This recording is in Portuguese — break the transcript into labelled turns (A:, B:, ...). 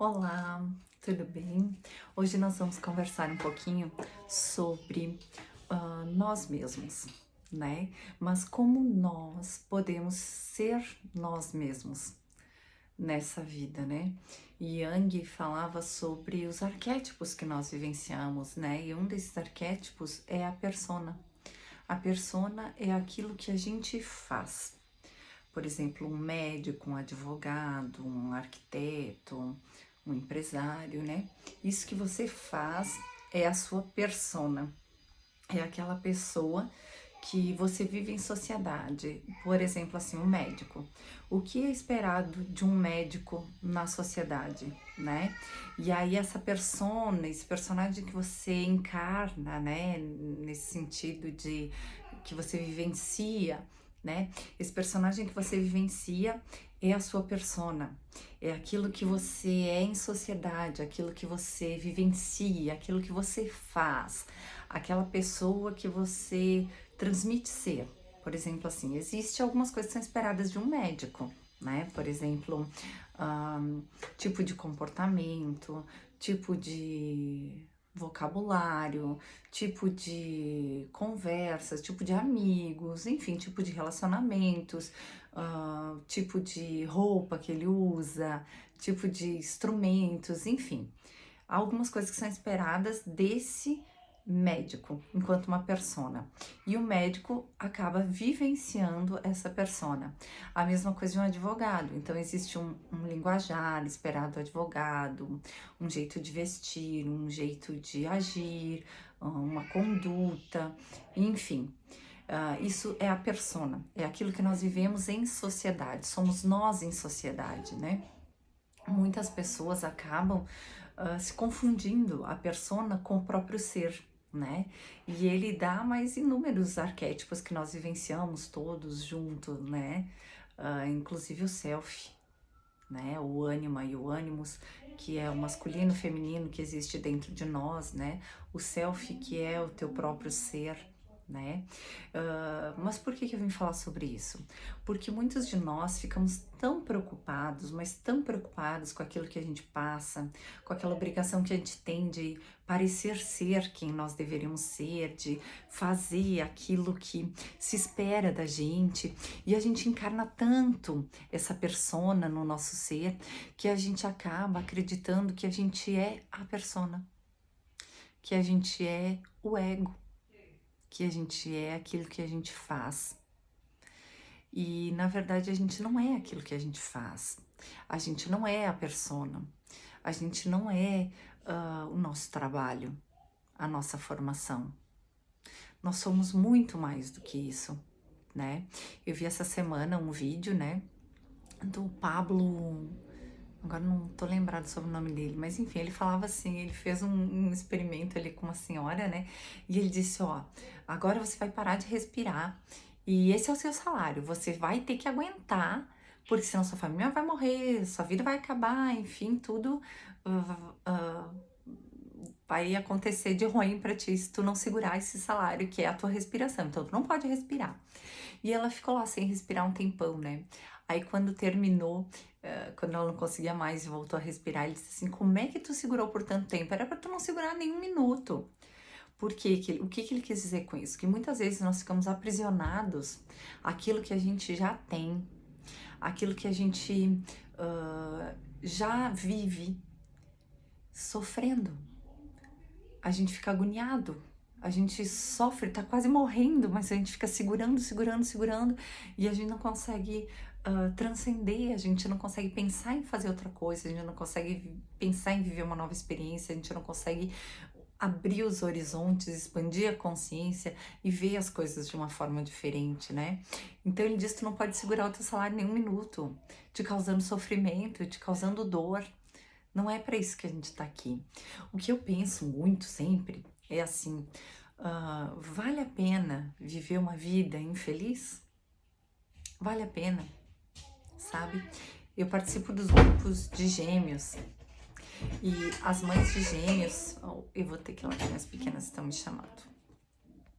A: Olá, tudo bem? Hoje nós vamos conversar um pouquinho sobre nós mesmos, né? Mas como nós podemos ser nós mesmos nessa vida, né? Jung falava sobre os arquétipos que nós vivenciamos, né? E um desses arquétipos é a persona. A persona é aquilo que a gente faz. Por exemplo, um médico, um advogado, um arquiteto, um empresário, né? Isso que você faz é a sua persona, é aquela pessoa que você vive em sociedade. Por exemplo, assim, um médico. O que é esperado de um médico na sociedade, né? E aí essa persona, esse personagem que você encarna, né? Nesse sentido de que você vivencia, né? Esse personagem que você vivencia é a sua persona, é aquilo que você é em sociedade, aquilo que você vivencia, aquilo que você faz, aquela pessoa que você transmite ser. Por exemplo, assim, existe algumas coisas que são esperadas de um médico, né? Por exemplo, tipo de comportamento, tipo de vocabulário, tipo de conversas, tipo de amigos, enfim, tipo de relacionamentos, tipo de roupa que ele usa, tipo de instrumentos, enfim. Há algumas coisas que são esperadas desse médico, enquanto uma persona. E o médico acaba vivenciando essa persona. A mesma coisa de um advogado. Então, existe um linguajar esperado do advogado, um jeito de vestir, um jeito de agir, uma conduta, enfim. Isso é a persona, é aquilo que nós vivemos em sociedade, somos nós em sociedade, né? Muitas pessoas acabam se confundindo a persona com o próprio ser, né? E ele dá mais inúmeros arquétipos que nós vivenciamos todos juntos, né? Inclusive o self, né? O ânima e o ânimos, que é o masculino e o feminino que existe dentro de nós, né? O self, que é o teu próprio ser, né? Mas por que eu vim falar sobre isso? Porque muitos de nós ficamos tão preocupados, mas tão preocupados com aquilo que a gente passa, com aquela obrigação que a gente tem de parecer ser quem nós deveríamos ser, de fazer aquilo que se espera da gente, e a gente encarna tanto essa persona no nosso ser que a gente acaba acreditando que a gente é a persona, que a gente é o ego, que a gente é aquilo que a gente faz. E na verdade a gente não é aquilo que a gente faz. A gente não é a persona. A gente não é o nosso trabalho, a nossa formação. Nós somos muito mais do que isso, né? Eu vi essa semana um vídeo, né, do Pablo, agora não tô lembrado sobre o nome dele, mas enfim, ele falava assim, ele fez um experimento ali com uma senhora, né, e ele disse, ó, agora você vai parar de respirar e esse é o seu salário, você vai ter que aguentar, porque senão sua família vai morrer, sua vida vai acabar, enfim, tudo vai acontecer de ruim pra ti se tu não segurar esse salário, que é a tua respiração, então tu não pode respirar. E ela ficou lá sem respirar um tempão, né? Aí quando terminou, quando ela não conseguia mais e voltou a respirar, ele disse assim, como é que tu segurou por tanto tempo? Era pra tu não segurar nem um minuto. Por quê? O que ele quis dizer com isso? Que muitas vezes nós ficamos aprisionados àquilo que a gente já tem, aquilo que a gente já vive, sofrendo. A gente fica agoniado, a gente sofre, tá quase morrendo, mas a gente fica segurando, segurando, segurando, e a gente não consegue transcender, a gente não consegue pensar em fazer outra coisa, a gente não consegue pensar em viver uma nova experiência, a gente não consegue abrir os horizontes, expandir a consciência e ver as coisas de uma forma diferente, né? Então ele diz que tu não pode segurar o teu salário nem um minuto, te causando sofrimento, te causando dor. Não é para isso que a gente tá aqui. O que eu penso muito sempre é assim, vale a pena viver uma vida infeliz? Vale a pena, sabe? Eu participo dos grupos de gêmeos e as mães de gêmeos, eu vou ter que ir lá que minhas pequenas estão me chamando.